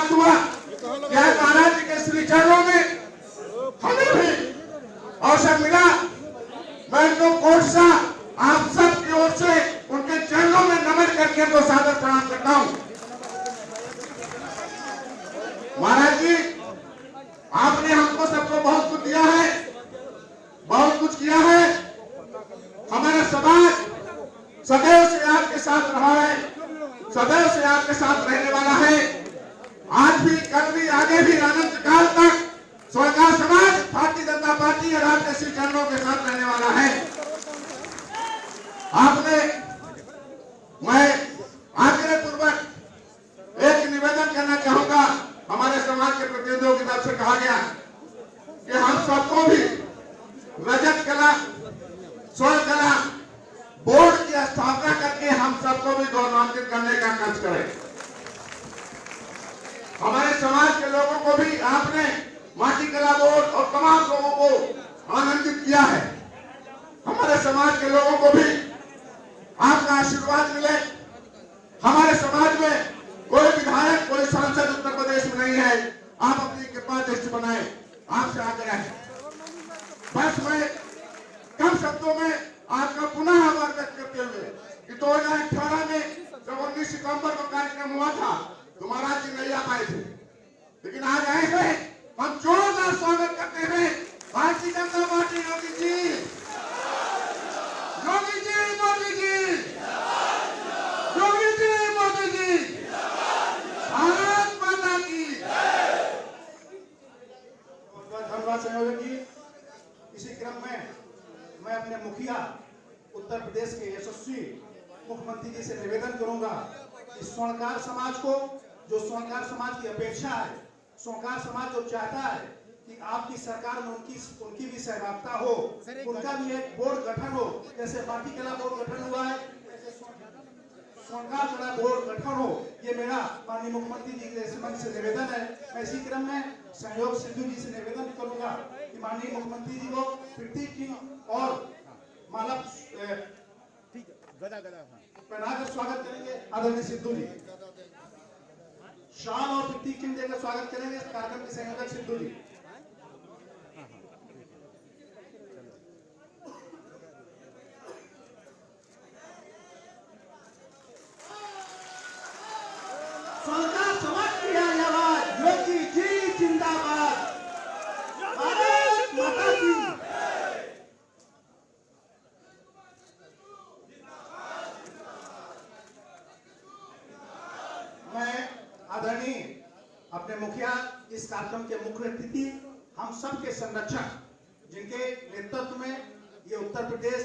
प्राप्त हुआ, यह महाराज जी के श्री चरणों में हमें भी अवसर मिला। मैं तो कोट सा आप सब की ओर से उनके चरणों में नमन करके तो सादर प्रणाम करता हूं। महाराज जी, आपने हमको सबको बहुत कुछ दिया है, बहुत कुछ किया है। हमारा समाज सदैव से आपके साथ रहा है, सदैव से आपके साथ रहने वाला है। आज भी, कल भी, आगे भी, अनंत काल तक स्वर्गार समाज भारतीय जनता पार्टी और आपके श्री चरणों के साथ रहने वाला है। आपने, मैं आग्रह पूर्वक एक निवेदन करना चाहूंगा। हमारे समाज के प्रतिनिधियों की तरफ से कहा गया कि हम सबको भी रजत कला, स्वर्ण कला बोर्ड की स्थापना करके हम सबको भी गौरवान्वित करने का कार्य करें। हमारे समाज के लोगों को भी आपने माटी कला बोर्ड और तमाम लोगों को आनंदित किया है। हमारे समाज के लोगों को भी आपका आशीर्वाद मिले। हमारे समाज में कोई विधायक, कोई सांसद उत्तर प्रदेश में नहीं है। आप अपनी कृपा दृष्टि बनाए, आपसे आग्रह है। बस मैं कम शब्दों में आपका पुनः आभार व्यक्त करते हुए कि 2018 में जब 19 सितंबर को कार्यक्रम हुआ था तो महाराज जी नहीं आ पाए थे, लेकिन आज आए हैं। हम जोरदार स्वागत करते हैं भारतीय जनता पार्टी योगी जी, योगी जी, मोदी जी, योगी जी, मोदी जी, भारत माता की धन्यवाद संयोजक जी। इसी क्रम में मैं अपने मुखिया उत्तर प्रदेश के यशस्वी मुख्यमंत्री जी से निवेदन करूंगा कि स्वर्णकार समाज को, जो स्वर्णकार समाज की अपेक्षा है, स्वर्णकार समाज जो चाहता है कि आपकी सरकार में उनकी भी सहभागिता हो, उनका भी एक बोर्ड गठन हो। जैसे माटी कला बोर्ड गठन हुआ है, स्वर्णकार कला बोर्ड गठन हो। ये मेरा माननीय मुख्यमंत्री जी के संबंध से निवेदन है। मैं इसी क्रम में सहयोग सिद्धू जी से निवेदन करूंगा कि माननीय मुख्यमंत्री जी को पृथ्वी चिन्ह और माला पहनाकर स्वागत करेंगे। आदरणीय सिद्धू जी शाल और पृथ्वी चिन्ह देकर स्वागत करेंगे। इस कार्यक्रम के संयोजक सिद्धू जी। स्वर्णकार समाज की आवाज, योगी जी जिंदाबाद, भारत माता की। मैं आदरणीय अपने मुखिया, इस कार्यक्रम के मुख्य अतिथि, हम सब के संरक्षक, जिनके नेतृत्व में ये उत्तर प्रदेश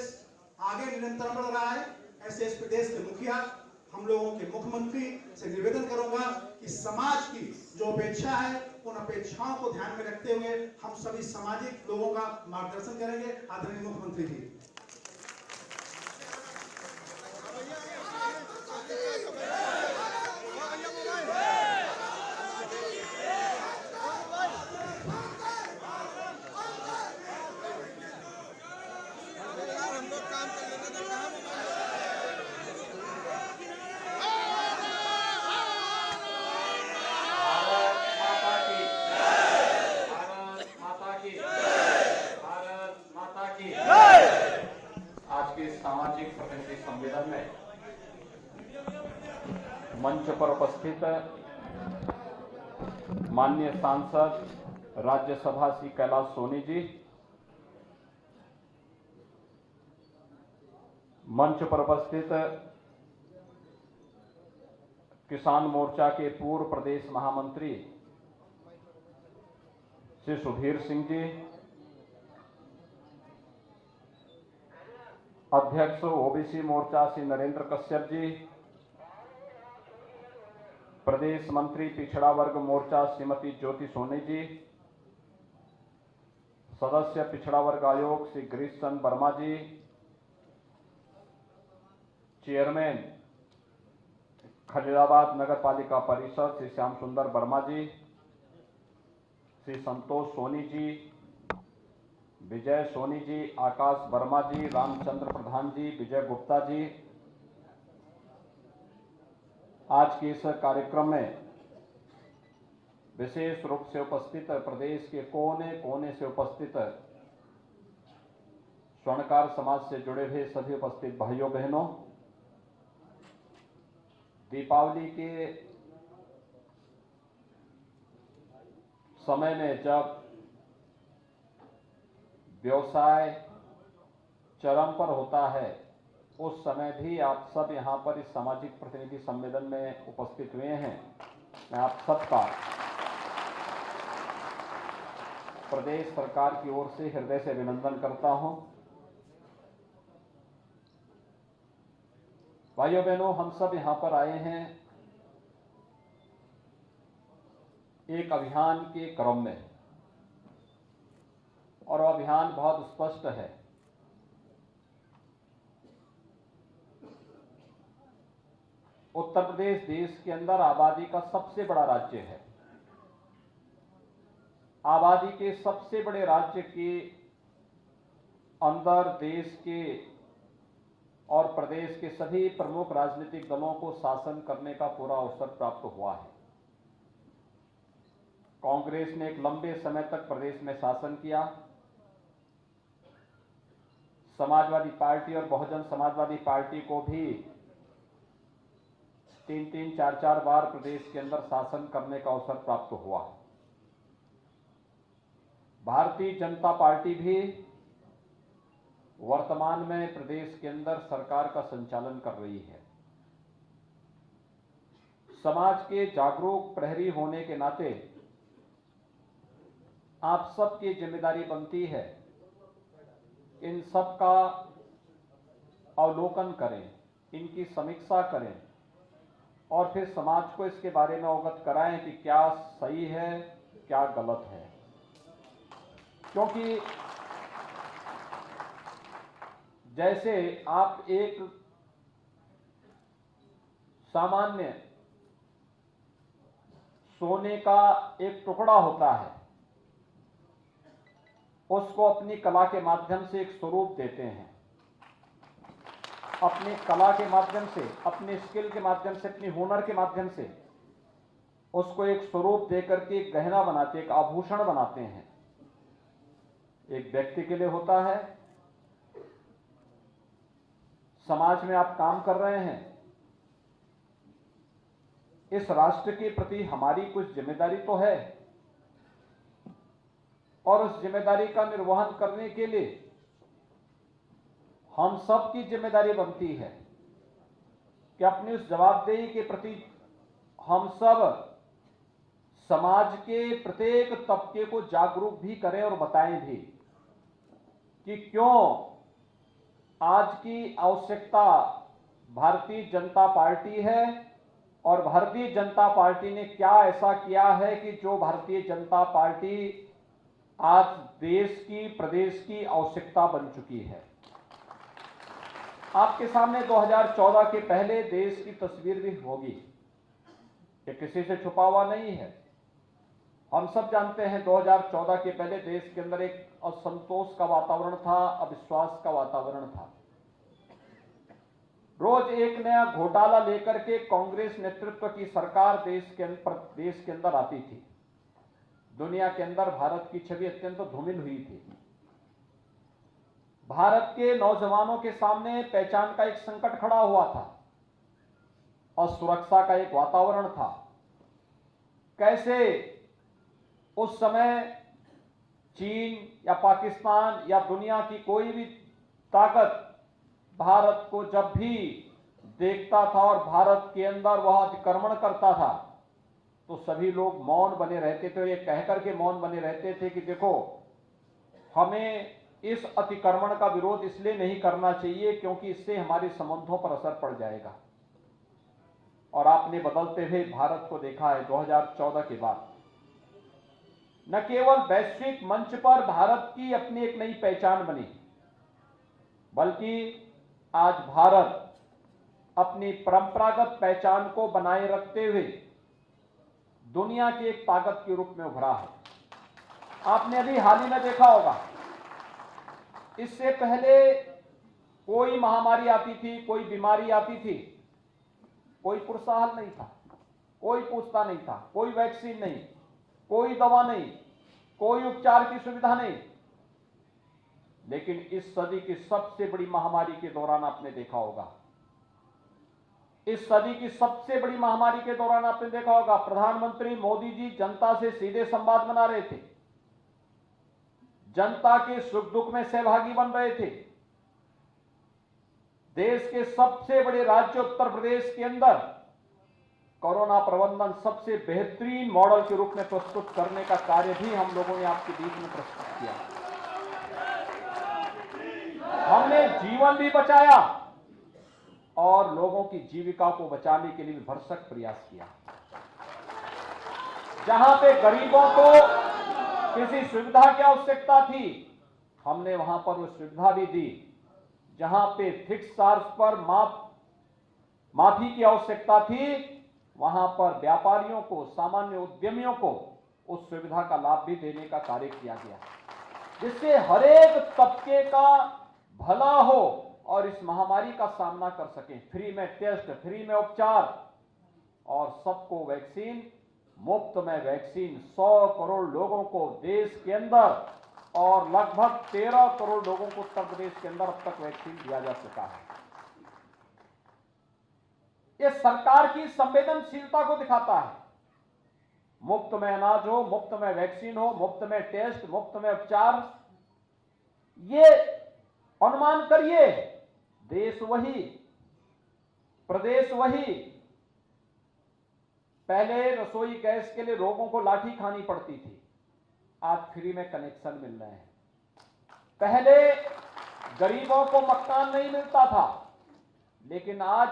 आगे निरंतर बढ़ रहा है, ऐसे इस प्रदेश के मुखिया, हम लोगों के मुख्यमंत्री से निवेदन करूंगा कि समाज की जो अपेक्षा है, उन अपेक्षाओं को ध्यान में रखते हुए हम सभी सामाजिक लोगों का मार्गदर्शन करेंगे। आदरणीय मुख्यमंत्री जी। सामाजिक प्रतिनिधि सम्मेलन में मंच पर उपस्थित माननीय सांसद राज्यसभा श्री कैलाश सोनी जी, मंच पर उपस्थित किसान मोर्चा के पूर्व प्रदेश महामंत्री श्री सुधीर सिंह जी, अध्यक्ष ओबीसी मोर्चा श्री नरेंद्र कश्यप जी, प्रदेश मंत्री पिछड़ा वर्ग मोर्चा श्रीमती ज्योति सोनी जी, सदस्य पिछड़ा वर्ग आयोग श्री गिरीश चंद वर्मा जी, चेयरमैन खलीलाबाद नगर पालिका परिषद श्री श्याम सुंदर वर्मा जी, श्री संतोष सोनी जी, विजय सोनी जी, आकाश वर्मा जी, रामचंद्र प्रधान जी, विजय गुप्ता जी, आज के इस कार्यक्रम में विशेष रूप से उपस्थित प्रदेश के कोने कोने से उपस्थित स्वर्णकार समाज से जुड़े हुए सभी उपस्थित भाइयों बहनों, दीपावली के समय में जब व्यवसाय चरम पर होता है, उस समय भी आप सब यहाँ पर इस सामाजिक प्रतिनिधि सम्मेलन में उपस्थित हुए हैं। मैं आप सबका प्रदेश सरकार की ओर से हृदय से अभिनंदन करता हूं। भाइयों बहनों, हम सब यहाँ पर आए हैं एक अभियान के क्रम में, और वह अभियान बहुत स्पष्ट है। उत्तर प्रदेश देश के अंदर आबादी का सबसे बड़ा राज्य है। आबादी के सबसे बड़े राज्य के अंदर देश के और प्रदेश के सभी प्रमुख राजनीतिक दलों को शासन करने का पूरा अवसर प्राप्त हुआ है। कांग्रेस ने एक लंबे समय तक प्रदेश में शासन किया। समाजवादी पार्टी और बहुजन समाजवादी पार्टी को भी 3-3, 4-4 बार प्रदेश के अंदर शासन करने का अवसर प्राप्त हुआ। भारतीय जनता पार्टी भी वर्तमान में प्रदेश के अंदर सरकार का संचालन कर रही है। समाज के जागरूक प्रहरी होने के नाते आप सबकी जिम्मेदारी बनती है, इन सब का अवलोकन करें, इनकी समीक्षा करें और फिर समाज को इसके बारे में अवगत कराएं कि क्या सही है, क्या गलत है। क्योंकि जैसे आप एक सामान्य सोने का एक टुकड़ा होता है, उसको अपनी कला के माध्यम से एक स्वरूप देते हैं। अपनी कला के माध्यम से, अपने स्किल के माध्यम से, अपनी हुनर के माध्यम से उसको एक स्वरूप देकर के एक गहना बनाते, एक आभूषण बनाते हैं। एक व्यक्ति के लिए होता है, समाज में आप काम कर रहे हैं, इस राष्ट्र के प्रति हमारी कुछ जिम्मेदारी तो है, और उस जिम्मेदारी का निर्वहन करने के लिए हम सब की जिम्मेदारी बनती है कि अपनी उस जवाबदेही के प्रति हम सब समाज के प्रत्येक तबके को जागरूक भी करें और बताएं भी कि क्यों आज की आवश्यकता भारतीय जनता पार्टी है, और भारतीय जनता पार्टी ने क्या ऐसा किया है कि जो भारतीय जनता पार्टी आज देश की, प्रदेश की आवश्यकता बन चुकी है। आपके सामने 2014 के पहले देश की तस्वीर भी होगी, ये किसी से छुपा हुआ नहीं है। हम सब जानते हैं 2014 के पहले देश के अंदर एक असंतोष का वातावरण था, अविश्वास का वातावरण था। रोज एक नया घोटाला लेकर के कांग्रेस नेतृत्व की सरकार देश के अंदर आती थी। दुनिया के अंदर भारत की छवि अत्यंत धूमिल हुई थी। भारत के नौजवानों के सामने पहचान का एक संकट खड़ा हुआ था और सुरक्षा का एक वातावरण था। कैसे उस समय चीन या पाकिस्तान या दुनिया की कोई भी ताकत भारत को जब भी देखता था और भारत के अंदर वह अतिक्रमण करता था, तो सभी लोग मौन बने रहते थे। ये कहकर के मौन बने रहते थे कि देखो, हमें इस अतिक्रमण का विरोध इसलिए नहीं करना चाहिए क्योंकि इससे हमारे संबंधों पर असर पड़ जाएगा। और आपने बदलते हुए भारत को देखा है 2014 के बाद। न केवल वैश्विक मंच पर भारत की अपनी एक नई पहचान बनी, बल्कि आज भारत अपनी परंपरागत पहचान को बनाए रखते हुए दुनिया की एक ताकत के रूप में उभरा है। आपने अभी हाल ही में देखा होगा, इससे पहले कोई महामारी आती थी, कोई बीमारी आती थी, कोई पुरस्कार नहीं था, कोई पूछता नहीं था, कोई वैक्सीन नहीं। कोई दवा नहीं, कोई उपचार की सुविधा नहीं। लेकिन इस सदी की सबसे बड़ी महामारी के दौरान आपने देखा होगा, इस सदी की सबसे बड़ी महामारी के दौरान आपने देखा होगा, प्रधानमंत्री मोदी जी जनता से सीधे संवाद बना रहे थे, जनता के सुख दुख में सहभागी बन रहे थे। देश के सबसे बड़े राज्य उत्तर प्रदेश के अंदर कोरोना प्रबंधन सबसे बेहतरीन मॉडल के रूप में प्रस्तुत करने का कार्य भी हम लोगों ने आपके बीच में प्रस्तुत किया। हमने जीवन भी बचाया और लोगों की जीविका को बचाने के लिए भी भरसक प्रयास किया। जहां पे गरीबों को किसी सुविधा की आवश्यकता थी, हमने वहां पर वो सुविधा भी दी। जहां पे फिक्स चार्ज पर माफी की आवश्यकता थी, वहां पर व्यापारियों को, सामान्य उद्यमियों को उस सुविधा का लाभ भी देने का कार्य किया गया, जिससे हर एक तबके का भला हो और इस महामारी का सामना कर सकें। फ्री में टेस्ट, फ्री में उपचार और सबको वैक्सीन, मुफ्त में वैक्सीन 100 करोड़ लोगों को देश के अंदर और लगभग 13 करोड़ लोगों को उत्तर प्रदेश के अंदर अब तक वैक्सीन दिया जा चुका है। यह सरकार की संवेदनशीलता को दिखाता है। मुफ्त में अनाज हो, मुफ्त में वैक्सीन हो, मुफ्त में टेस्ट, मुफ्त में उपचार। ये अनुमान करिए, देश वही, प्रदेश वही। पहले रसोई गैस के लिए लोगों को लाठी खानी पड़ती थी, आज फ्री में कनेक्शन मिल रहे हैं। पहले गरीबों को मकान नहीं मिलता था, लेकिन आज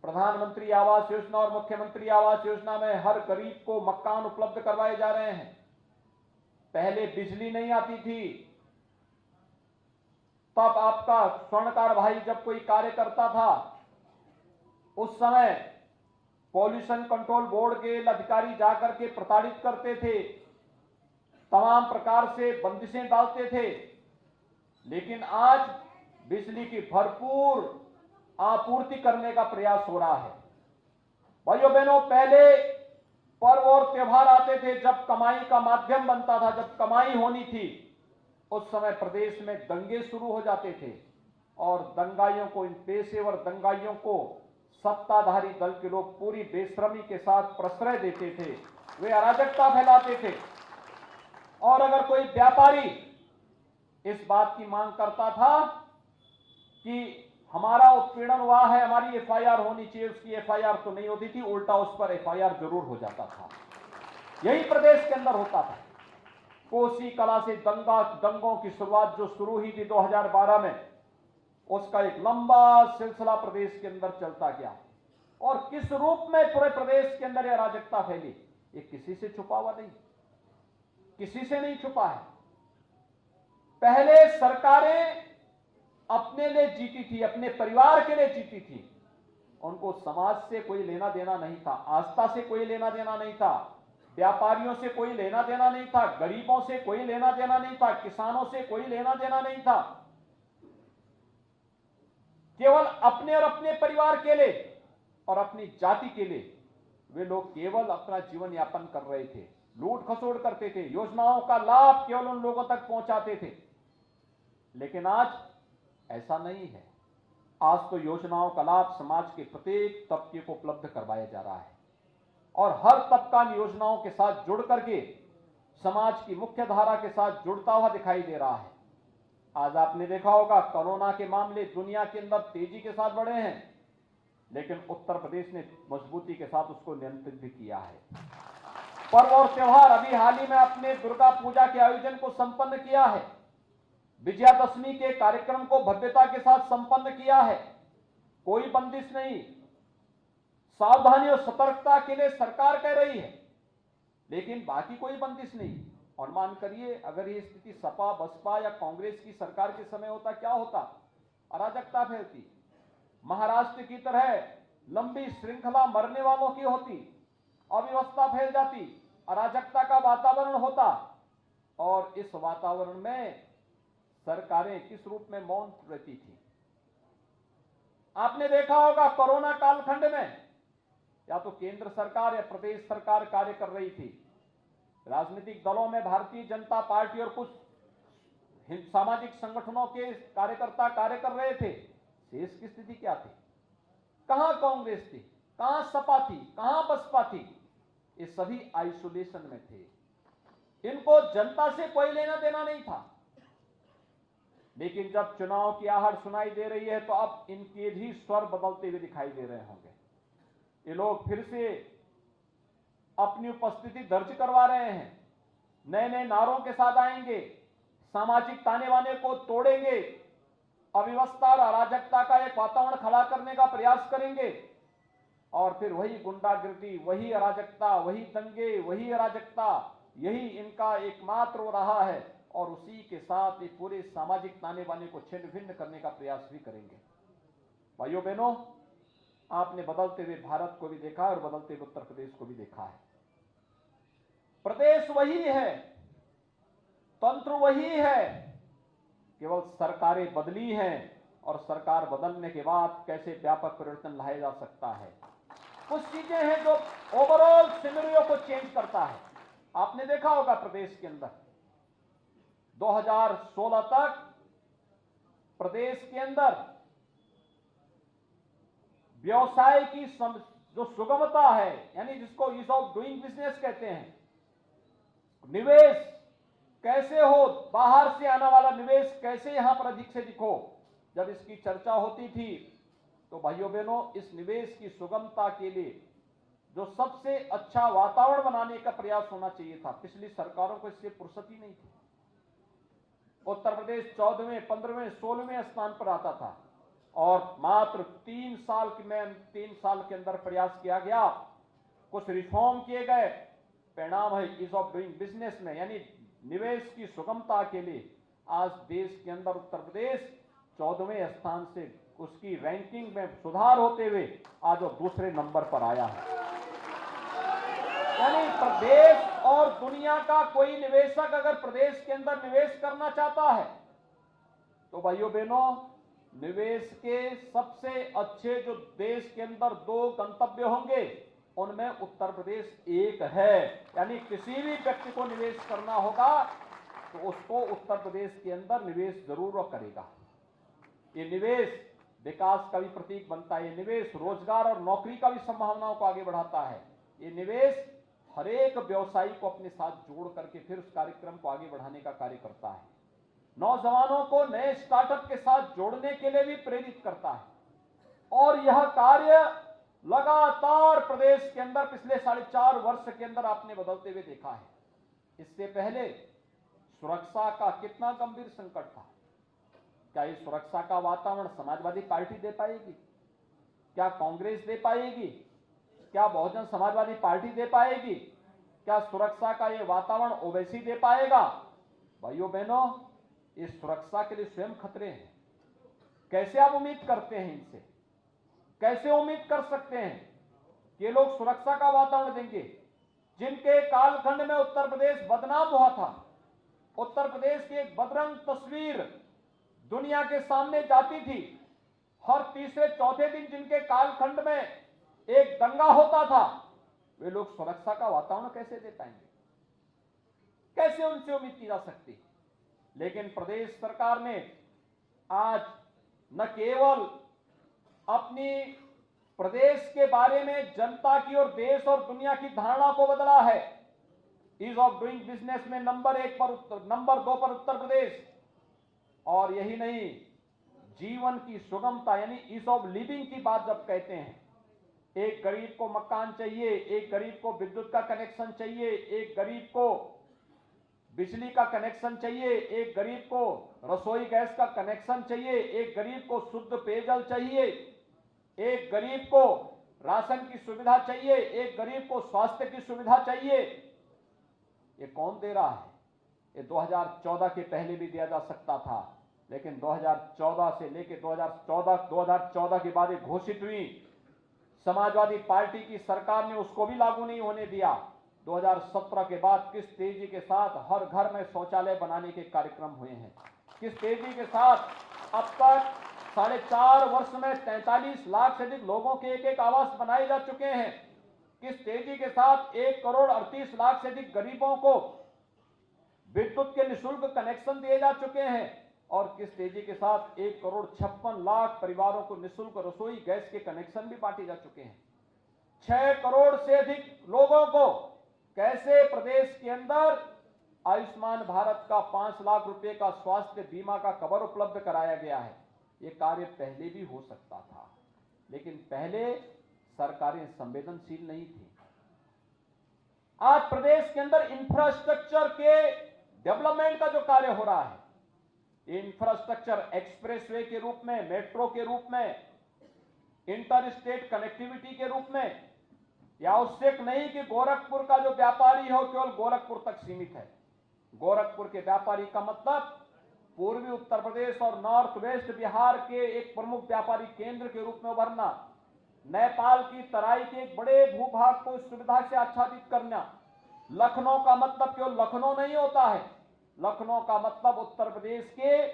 प्रधानमंत्री आवास योजना और मुख्यमंत्री आवास योजना में हर गरीब को मकान उपलब्ध करवाए जा रहे हैं। पहले बिजली नहीं आती थी, तब आपका स्वर्णकार भाई जब कोई कार्य करता था, उस समय पॉल्यूशन कंट्रोल बोर्ड के अधिकारी जाकर के प्रताड़ित करते थे, तमाम प्रकार से बंदिशें डालते थे। लेकिन आज बिजली की भरपूर आपूर्ति करने का प्रयास हो रहा है। भाइयों बहनों, पहले पर्व और त्योहार आते थे जब कमाई का माध्यम बनता था, जब कमाई होनी थी, उस समय प्रदेश में दंगे शुरू हो जाते थे और दंगाइयों को, इन पेशेवर दंगाइयों को सत्ताधारी दल के लोग पूरी बेशर्मी के साथ प्रश्रय देते थे, वे अराजकता फैलाते थे। और अगर कोई व्यापारी इस बात की मांग करता था कि हमारा उत्पीड़न हुआ है, हमारी एफआईआर होनी चाहिए, उसकी एफआईआर तो नहीं होती थी, उल्टा उस पर एफआईआर जरूर हो जाता था। यही प्रदेश के अंदर होता था। कोसी कला से दंगों की शुरुआत जो शुरू हुई थी 2012 में, उसका एक लंबा सिलसिला प्रदेश के अंदर चलता गया। और किस रूप में पूरे प्रदेश के अंदर यह अराजकता फैली, ये किसी से छुपा हुआ नहीं, किसी से नहीं छुपा है। पहले सरकारें अपने लिए जीती थी, अपने परिवार के लिए जीती थी, उनको समाज से कोई लेना देना नहीं था, आस्था से कोई लेना देना नहीं था, व्यापारियों से कोई लेना देना नहीं था, गरीबों से कोई लेना देना नहीं था, किसानों से कोई लेना देना नहीं था। केवल अपने और अपने परिवार के लिए और अपनी जाति के लिए वे लोग केवल अपना जीवन यापन कर रहे थे, लूट खसोट करते थे, योजनाओं का लाभ केवल उन लोगों तक पहुंचाते थे। लेकिन आज ऐसा नहीं है। आज तो योजनाओं का लाभ समाज के प्रत्येक तबके को उपलब्ध करवाया जा रहा है और हर तबका इन योजनाओं के साथ जुड़ करके समाज की मुख्य धारा के साथ जुड़ता हुआ दिखाई दे रहा है। आज आपने देखा होगा, कोरोना के मामले दुनिया के अंदर तेजी के साथ बढ़े हैं, लेकिन उत्तर प्रदेश ने मजबूती के साथ उसको नियंत्रित भी किया है। पर्व और त्योहार, अभी हाल ही में अपने दुर्गा पूजा के आयोजन को संपन्न किया है, विजयादशमी के कार्यक्रम को भव्यता के साथ संपन्न किया है, कोई बंदिश नहीं। सावधानी और सतर्कता के लिए सरकार कह रही है, लेकिन बाकी कोई बंदिश नहीं। अनुमान करिए, अगर ये स्थिति सपा, बसपा या कांग्रेस की सरकार के समय होता, क्या होता? अराजकता फैलती, महाराष्ट्र की तरह लंबी श्रृंखला मरने वालों की होती, अव्यवस्था फैल जाती, अराजकता का वातावरण होता। और इस वातावरण में सरकारें किस रूप में मौन रहती थी? आपने देखा होगा, कोरोना कालखंड में या तो केंद्र सरकार या प्रदेश सरकार कार्य कर रही थी, राजनीतिक दलों में भारतीय जनता पार्टी और कुछ सामाजिक संगठनों के कार्यकर्ता कार्य कर रहे थे। शेष की स्थिति क्या थी? कहां कांग्रेस थी, कहां सपा थी, कहां बसपा थी? ये सभी आइसोलेशन में थे। इनको जनता से कोई लेना देना नहीं था। लेकिन जब चुनाव की आहट सुनाई दे रही है तो अब इनके भी स्वर बदलते हुए दिखाई दे रहे होंगे। ये लोग फिर से अपनी उपस्थिति दर्ज करवा रहे हैं, नए नए नारों के साथ आएंगे, सामाजिक ताने बाने को तोड़ेंगे, अव्यवस्था और अराजकता का एक वातावरण खड़ा करने का प्रयास करेंगे और फिर वही गुंडागिर्दी, वही अराजकता, वही दंगे, वही अराजकता, यही इनका एकमात्र हो रहा है और उसी के साथ ये पूरे सामाजिक ताने बाने को छिन्न भिन्न करने का प्रयास भी करेंगे। भाइयों बहनों, आपने बदलते हुए भारत को भी देखा और बदलते हुए उत्तर प्रदेश को भी देखा है। प्रदेश वही है, तंत्र वही है, केवल सरकारें बदली हैं और सरकार बदलने के बाद कैसे व्यापक परिवर्तन लाया जा सकता है। कुछ चीजें हैं जो ओवरऑल सिनेरियो को चेंज करता है। आपने देखा होगा प्रदेश के अंदर 2016 तक प्रदेश के अंदर व्यवसाय की जो सुगमता है, यानी जिसको ईज ऑफ डूइंग बिजनेस कहते हैं, निवेश कैसे हो, बाहर से आने वाला निवेश कैसे यहां पर अधिक से अधिक हो, जब इसकी चर्चा होती थी तो भाइयों बहनों, इस निवेश की सुगमता के लिए जो सबसे अच्छा वातावरण बनाने का प्रयास होना चाहिए था, पिछली सरकारों को इससे फुर्सत ही नहीं थी। उत्तर प्रदेश 14वें, 15वें, 16वें स्थान पर आता था और मात्र 3 साल के अंदर प्रयास किया गया, कुछ रिफॉर्म किए गए, परिणाम है ईज ऑफ डूइंग बिजनेस में, यानी निवेश की सुगमता के लिए आज देश के अंदर उत्तर प्रदेश 14वें स्थान से उसकी रैंकिंग में सुधार होते हुए आज वो दूसरे नंबर पर आया है। यानी प्रदेश और दुनिया का कोई निवेशक अगर प्रदेश के अंदर निवेश करना चाहता है तो भाइयों बहनों, निवेश के सबसे अच्छे जो देश के अंदर 2 गंतव्य होंगे उनमें उत्तर प्रदेश एक है। यानी किसी भी व्यक्ति को निवेश करना होगा तो उसको उत्तर प्रदेश के अंदर निवेश जरूर करेगा। ये निवेश विकास का भी प्रतीक बनता है, ये निवेश रोजगार और नौकरी का भी संभावनाओं को आगे बढ़ाता है, ये निवेश हर एक व्यवसायी को अपने साथ जोड़ करके फिर उस कार्यक्रम को आगे बढ़ाने का कार्य करता है, नौजवानों को नए स्टार्टअप के साथ जोड़ने के लिए भी प्रेरित करता है। और यह कार्य लगातार प्रदेश के अंदर पिछले 4.5 वर्ष के अंदर आपने बदलते हुए देखा है। इससे पहले सुरक्षा का कितना गंभीर संकट था। क्या इस सुरक्षा का वातावरण समाजवादी पार्टी दे पाएगी? क्या कांग्रेस दे पाएगी? क्या बहुजन समाजवादी पार्टी दे पाएगी? क्या सुरक्षा का यह वातावरण ओवैसी दे पाएगा? भाइयों बहनों, इस सुरक्षा के लिए स्वयं खतरे हैं। कैसे आप उम्मीद करते हैं इनसे? कैसे उम्मीद कर सकते हैं कि ये लोग सुरक्षा का वातावरण देंगे? जिनके कालखंड में उत्तर प्रदेश बदनाम हुआ था, उत्तर प्रदेश की एक बदरंग तस्वीर दुनिया के सामने जाती थी, हर तीसरे चौथे दिन जिनके कालखंड में एक दंगा होता था, वे लोग सुरक्षा का वातावरण कैसे दे पाएंगे? कैसे उनसे उम्मीद की जा सकती? लेकिन प्रदेश सरकार ने आज न केवल अपनी प्रदेश के बारे में जनता की और देश और दुनिया की धारणा को बदला है। ईज ऑफ डूइंग बिजनेस में नंबर 2 पर उत्तर प्रदेश, और यही नहीं, जीवन की सुगमता यानी ईज ऑफ लिविंग की बात जब कहते हैं, एक गरीब को मकान चाहिए, एक गरीब को विद्युत का कनेक्शन चाहिए, एक गरीब को बिजली का कनेक्शन चाहिए, एक गरीब को रसोई गैस का कनेक्शन चाहिए, एक गरीब को शुद्ध पेयजल चाहिए, एक गरीब को राशन की सुविधा चाहिए, एक गरीब को स्वास्थ्य की सुविधा चाहिए। ये कौन दे रहा है? ये 2014 के पहले भी दिया जा सकता था, लेकिन 2014 से लेकर 2014 के बाद घोषित हुई समाजवादी पार्टी की सरकार ने उसको भी लागू नहीं होने दिया। 2017 के बाद किस तेजी के साथ हर घर में शौचालय बनाने के कार्यक्रम हुए हैं, किस तेजी के साथ अब तक 4.5 वर्ष में 43 लाख से अधिक लोगों के एक आवास बनाए जा चुके हैं। किस तेजी के साथ 1,38,00,000 से अधिक गरीबों को विद्युत के निःशुल्क कनेक्शन दिए जा चुके हैं और किस तेजी के साथ 1,56,00,000 परिवारों को निःशुल्क रसोई गैस के कनेक्शन भी बांटे जा चुके हैं। 6 करोड़ से अधिक लोगों को कैसे प्रदेश के अंदर आयुष्मान भारत का 5 लाख रुपए का स्वास्थ्य बीमा का कवर उपलब्ध कराया गया है। यह कार्य पहले भी हो सकता था, लेकिन पहले सरकारें संवेदनशील नहीं थी। आज प्रदेश के अंदर इंफ्रास्ट्रक्चर के डेवलपमेंट का जो कार्य हो रहा है, इंफ्रास्ट्रक्चर एक्सप्रेसवे के रूप में, मेट्रो के रूप में, इंटर स्टेट कनेक्टिविटी के रूप में, यह आवश्यक नहीं कि गोरखपुर का जो व्यापारी हो केवल गोरखपुर तक सीमित है। गोरखपुर के व्यापारी का मतलब पूर्वी उत्तर प्रदेश और नॉर्थ वेस्ट बिहार के एक प्रमुख व्यापारी केंद्र के रूप में उभरना, नेपाल की तराई के एक बड़े भूभाग को इस सुविधा से आच्छादित करना। लखनऊ का मतलब केवल लखनऊ नहीं होता है, लखनऊ का मतलब उत्तर प्रदेश के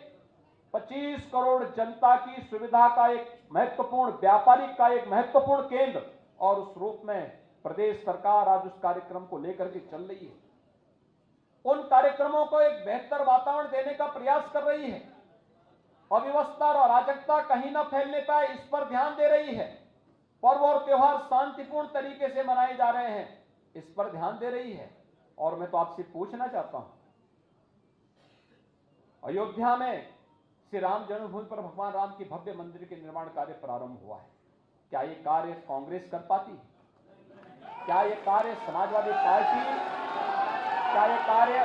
25 करोड़ जनता की सुविधा का एक महत्वपूर्ण व्यापारिक का एक महत्वपूर्ण केंद्र, और उस रूप में प्रदेश सरकार आज उस कार्यक्रम को लेकर के चल रही है। उन कार्यक्रमों को एक बेहतर वातावरण देने का प्रयास कर रही है। अव्यवस्था और अराजकता कहीं न फैलने पाए, इस पर ध्यान दे रही है। पर्व और त्योहार शांतिपूर्ण तरीके से मनाए जा रहे हैं, इस पर ध्यान दे रही है। और मैं तो आपसे पूछना चाहता हूं, अयोध्या में श्री राम जन्मभूमि पर भगवान राम की भव्य मंदिर के निर्माण कार्य प्रारंभ हुआ है। क्या ये कार्य कांग्रेस कर पाती? क्या ये कार्य समाजवादी पार्टी, क्या ये कार्य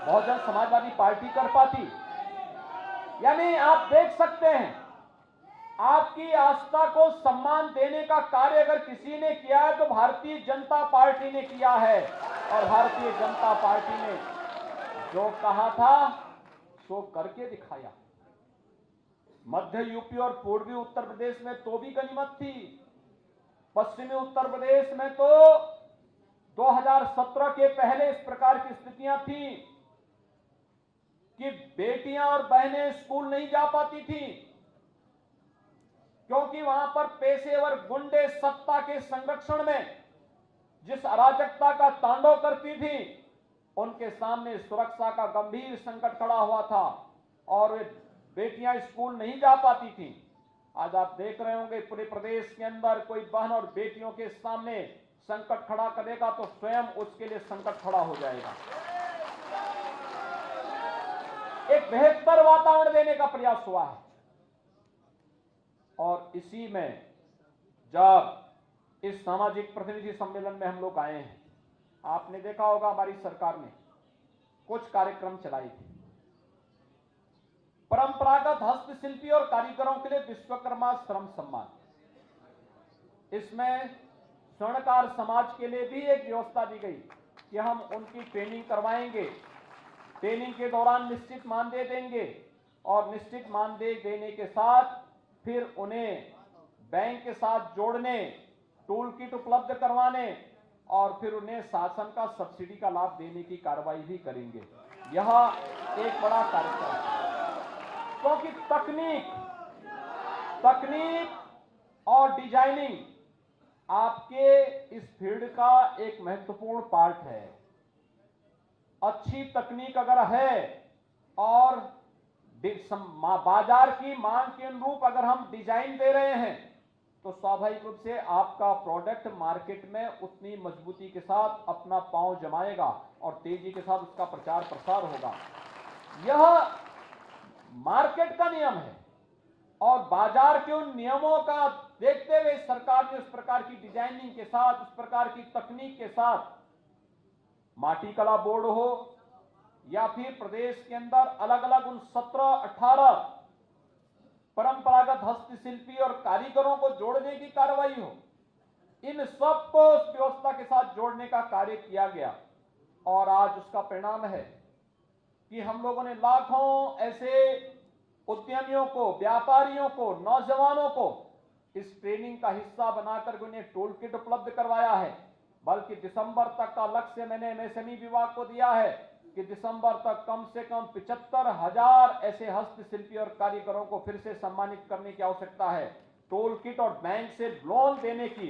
बहुजन समाजवादी पार्टी कर पाती? यानी आप देख सकते हैं, आपकी आस्था को सम्मान देने का कार्य अगर किसी ने किया है तो भारतीय जनता पार्टी ने किया है। और भारतीय जनता पार्टी ने जो कहा था सो करके दिखाया। मध्य यूपी और पूर्वी उत्तर प्रदेश में तो भी गनीमत थी, पश्चिमी उत्तर प्रदेश में तो 2017 के पहले इस प्रकार की स्थितियां थी कि बेटियां और बहनें स्कूल नहीं जा पाती थी, क्योंकि वहां पर पेशेवर गुंडे सत्ता के संरक्षण में जिस अराजकता का तांडव करती थी, उनके सामने सुरक्षा का गंभीर संकट खड़ा हुआ था और वे बेटियां स्कूल नहीं जा पाती थी। आज आप देख रहे होंगे पूरे प्रदेश के अंदर कोई बहन और बेटियों के सामने संकट खड़ा करेगा तो स्वयं उसके लिए संकट खड़ा हो जाएगा। एक बेहतर वातावरण देने का प्रयास हुआ है। और इसी में जब इस सामाजिक प्रतिनिधि सम्मेलन में हम लोग आए हैं, आपने देखा होगा हमारी सरकार ने कुछ कार्यक्रम चलाई थी। परंपरागत हस्तशिल्पी और कारीगरों के लिए विश्वकर्मा श्रम सम्मान, इसमें स्वर्णकार समाज के लिए भी एक व्यवस्था दी गई कि हम उनकी ट्रेनिंग करवाएंगे, ट्रेनिंग के दौरान निश्चित मानदेय देंगे और निश्चित मानदेय देने के साथ फिर उन्हें बैंक के साथ जोड़ने, टूल किट उपलब्ध करवाने और फिर उन्हें शासन का सब्सिडी का लाभ देने की कार्रवाई भी करेंगे। यह एक बड़ा कार्यक्रम है, क्योंकि तकनीक और डिजाइनिंग आपके इस फील्ड का एक महत्वपूर्ण पार्ट है। अच्छी तकनीक अगर है और बाजार की मांग के अनुरूप अगर हम डिजाइन दे रहे हैं तो स्वाभाविक रूप से आपका प्रोडक्ट मार्केट में उतनी मजबूती के साथ अपना पांव जमाएगा और तेजी के साथ उसका प्रचार प्रसार होगा। यह मार्केट का नियम है और बाजार के उन नियमों का देखते हुए सरकार ने उस प्रकार की डिजाइनिंग के साथ, उस प्रकार की तकनीक के साथ माटी कला बोर्ड हो या फिर प्रदेश के अंदर अलग अलग उन 17-18 परंपरागत हस्तशिल्पी और कारीगरों को जोड़ने की कार्रवाई हो, इन सबको उस व्यवस्था के साथ जोड़ने का कार्य किया गया। और आज उसका परिणाम है कि हम लोगों ने लाखों ऐसे उद्यमियों को, व्यापारियों को, नौजवानों को इस ट्रेनिंग का हिस्सा बनाकर उन्हें टूल किट उपलब्ध करवाया है। बल्कि दिसंबर तक का लक्ष्य मैंने एमएसएमई विभाग को दिया है कि दिसंबर तक कम से कम 75,000 ऐसे हस्तशिल्पी और कारीगरों को फिर से सम्मानित करने की आवश्यकता है। टोल किट और बैंक से लोन देने की,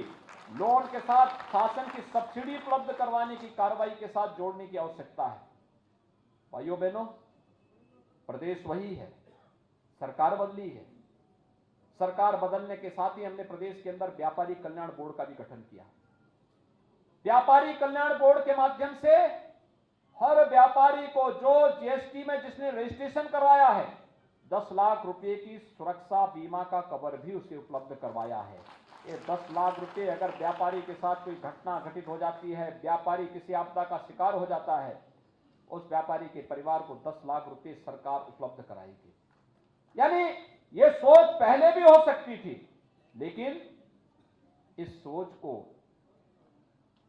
लोन के साथ शासन की सब्सिडी उपलब्ध करवाने की कार्रवाई के साथ जोड़ने की आवश्यकता है। भाइयों बहनों, प्रदेश वही है, सरकार बदली है। सरकार बदलने के साथ ही हमने प्रदेश के अंदर व्यापारी कल्याण बोर्ड का भी गठन किया। व्यापारी कल्याण बोर्ड के माध्यम से हर व्यापारी को जो जीएसटी में जिसने रजिस्ट्रेशन करवाया है 10 लाख रुपए की सुरक्षा बीमा का कवर भी उसे उपलब्ध करवाया है। ये 10 लाख रुपए अगर व्यापारी के साथ कोई घटना घटित हो जाती है, व्यापारी किसी आपदा का शिकार हो जाता है, उस व्यापारी के परिवार को 10 लाख रुपए सरकार उपलब्ध कराएगी। यानी ये सोच पहले भी हो सकती थी, लेकिन इस सोच को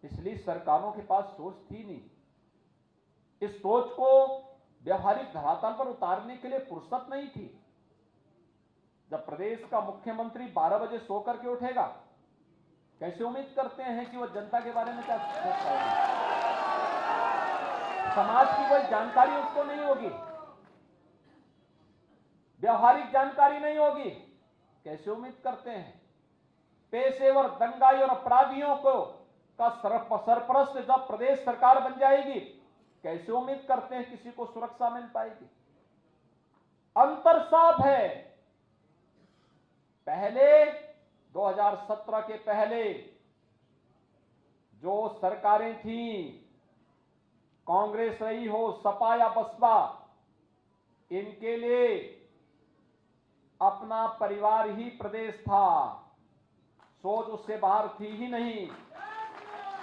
पिछली सरकारों के पास सोच थी नहीं। इस सोच को व्यवहारिक धरातल पर उतारने के लिए फुर्सत नहीं थी। जब प्रदेश का मुख्यमंत्री 12 बजे सो करके उठेगा, कैसे उम्मीद करते हैं कि वो जनता के बारे में क्या सोच पाएगा? समाज की कोई जानकारी उसको नहीं होगी, व्यवहारिक जानकारी नहीं होगी, कैसे उम्मीद करते हैं? पेशेवर दंगाई और अपराधियों को का सरपरस्त जब प्रदेश सरकार बन जाएगी, कैसे उम्मीद करते हैं किसी को सुरक्षा मिल पाएगी? अंतर साफ है। पहले 2017 के पहले जो सरकारें थीं, कांग्रेस रही हो, सपा या बसपा, इनके लिए अपना परिवार ही प्रदेश था। सोच उससे बाहर थी ही नहीं।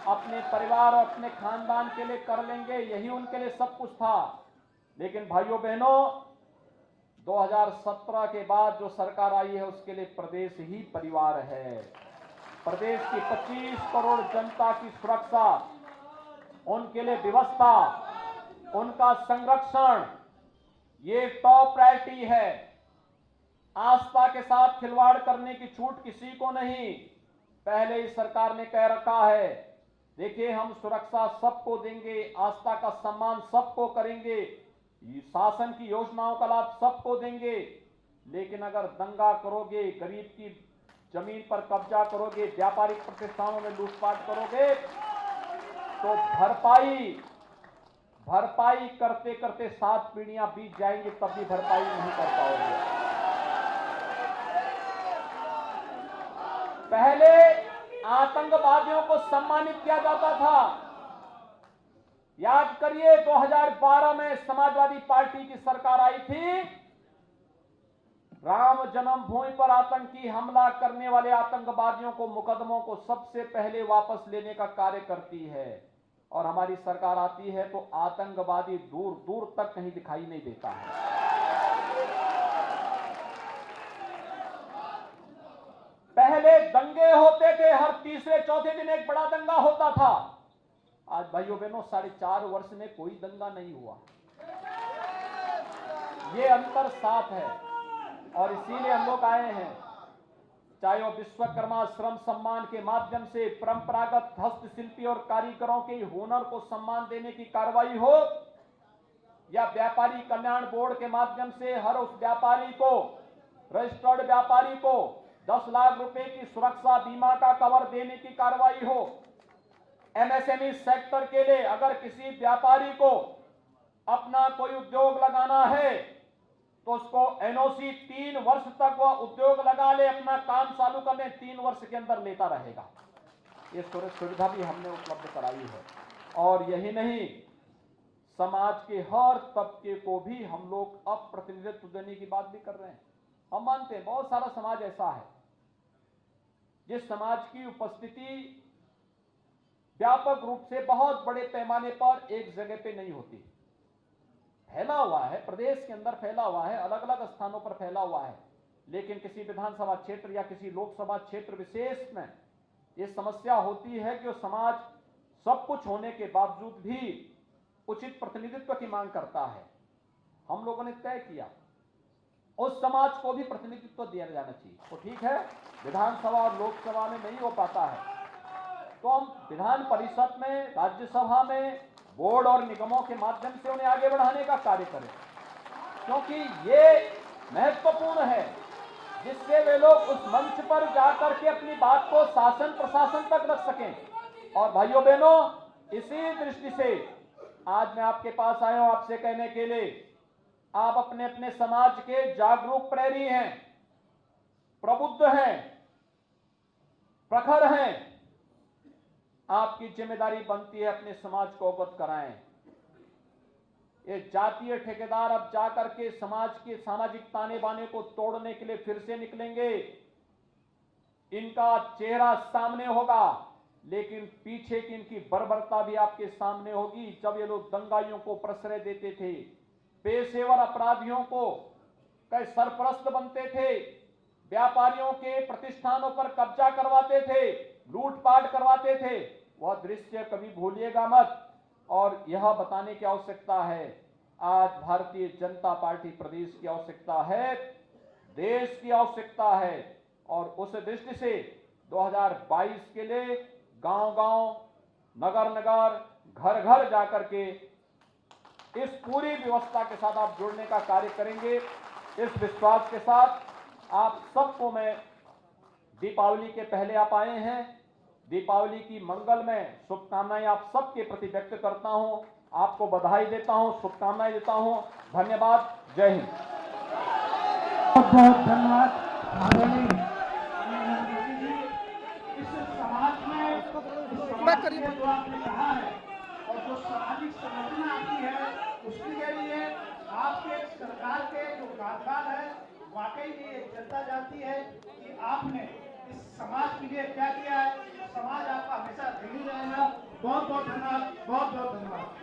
अपने परिवार और अपने खानदान के लिए कर लेंगे, यही उनके लिए सब कुछ था। लेकिन भाइयों बहनों, 2017 के बाद जो सरकार आई है उसके लिए प्रदेश ही परिवार है। प्रदेश की 25 करोड़ जनता की सुरक्षा, उनके लिए व्यवस्था, उनका संरक्षण, ये टॉप प्रायोरिटी है। आस्था के साथ खिलवाड़ करने की छूट किसी को नहीं। पहले ही सरकार ने कह रखा है, देखिए हम सुरक्षा सबको देंगे, आस्था का सम्मान सबको करेंगे, शासन की योजनाओं का लाभ सबको देंगे, लेकिन अगर दंगा करोगे, गरीब की जमीन पर कब्जा करोगे, व्यापारिक प्रतिष्ठानों में लूटपाट करोगे, तो भरपाई करते करते 7 पीढ़ियां बीत जाएंगी, तब भी भरपाई नहीं कर पाओगे। पहले आतंकवादियों को सम्मानित किया जाता था। याद करिए 2012 में समाजवादी पार्टी की सरकार आई थी। राम जन्मभूमि पर आतंकी हमला करने वाले आतंकवादियों को, मुकदमों को सबसे पहले वापस लेने का कार्य करती है। और हमारी सरकार आती है तो आतंकवादी दूर दूर तक कहीं दिखाई नहीं देता है। पहले दंगे होते थे, हर तीसरे चौथे दिन एक बड़ा दंगा होता था। आज भाइयों बहनों 4.5 वर्ष में कोई दंगा नहीं हुआ। ये अंतर साफ है और इसीलिए हम लोग आए हैं। चाहे वो विश्वकर्मा श्रम सम्मान के माध्यम से परंपरागत हस्तशिल्पी और कारीगरों के हुनर को सम्मान देने की कार्रवाई हो, या व्यापारी कल्याण बोर्ड के माध्यम से हर उस व्यापारी को, रजिस्टर्ड व्यापारी को 10 लाख रुपए की सुरक्षा बीमा का कवर देने की कार्रवाई हो। एमएसएमई सेक्टर के लिए अगर किसी व्यापारी को अपना कोई उद्योग लगाना है तो उसको एनओसी 3 वर्ष तक वह उद्योग लगा ले, अपना काम चालू करने 3 वर्ष के अंदर लेता रहेगा। ये सुविधा भी हमने उपलब्ध कराई है। और यही नहीं, समाज के हर तबके को भी हम लोग अब प्रतिनिधित्व देने की बात भी कर रहे हैं। हम मानते हैं बहुत सारा समाज ऐसा है जिस समाज की उपस्थिति व्यापक रूप से बहुत बड़े पैमाने पर एक जगह पे नहीं होती, फैला हुआ है, प्रदेश के अंदर फैला हुआ है, अलग अलग स्थानों पर फैला हुआ है। लेकिन किसी विधानसभा क्षेत्र या किसी लोकसभा क्षेत्र विशेष में ये समस्या होती है कि वो समाज सब कुछ होने के बावजूद भी उचित प्रतिनिधित्व की मांग करता है। हम लोगों ने तय किया उस समाज को भी प्रतिनिधित्व दिया जाना चाहिए। तो ठीक है, विधानसभा और लोकसभा में नहीं हो पाता है तो हम विधान परिषद में, राज्यसभा में, बोर्ड और निगमों के माध्यम से उन्हें आगे बढ़ाने का कार्य करें, क्योंकि ये महत्वपूर्ण है। जिससे वे लोग उस मंच पर जाकर के अपनी बात को शासन प्रशासन तक रख सकें। और भाइयों बहनों, इसी दृष्टि से आज मैं आपके पास आया हूं आपसे कहने के लिए, आप अपने अपने समाज के जागरूक प्रहरी हैं, प्रबुद्ध हैं, प्रखर हैं। आपकी जिम्मेदारी बनती है अपने समाज को अवगत कराएं। ये जातीय ठेकेदार अब जाकर के समाज के सामाजिक ताने बाने को तोड़ने के लिए फिर से निकलेंगे। इनका चेहरा सामने होगा, लेकिन पीछे की इनकी बर्बरता भी आपके सामने होगी। जब ये लोग दंगाइयों को प्रश्रय देते थे, पेशेवर अपराधियों को कई सरपरस्त बनते थे, व्यापारियों के प्रतिष्ठानों पर कब्जा करवाते थे, लूटपाट करवाते थे, वह दृश्य कभी भूलिएगा मत। और यह बताने की आवश्यकता है, आज भारतीय जनता पार्टी प्रदेश की आवश्यकता है, देश की आवश्यकता है। और उस दृष्टि से 2022 के लिए गांव-गांव, नगर-नगर, घर-घर जाकर के इस पूरी व्यवस्था के साथ आप जुड़ने का कार्य करेंगे। इस विश्वास के साथ आप सबको मैं दीपावली के पहले आप आए हैं, दीपावली की मंगलमय शुभकामनाएं आप सबके प्रति व्यक्त करता हूं। आपको बधाई देता हूं, शुभकामनाएं देता हूं। धन्यवाद। जय हिंद। बहुत बहुत धन्यवाद आदरणीय मोदी जी। इस समाज में जो आपने कहा है और जो सामाजिक संरचना आपकी है, उसके लिए आपके सरकार के जो कार्यकाल है, वाकई में ये जनता जानती है कि आपने इस समाज के लिए क्या किया है। समाज आपका हमेशा ऋणी रहेगा। बहुत बहुत धन्यवाद, बहुत बहुत धन्यवाद।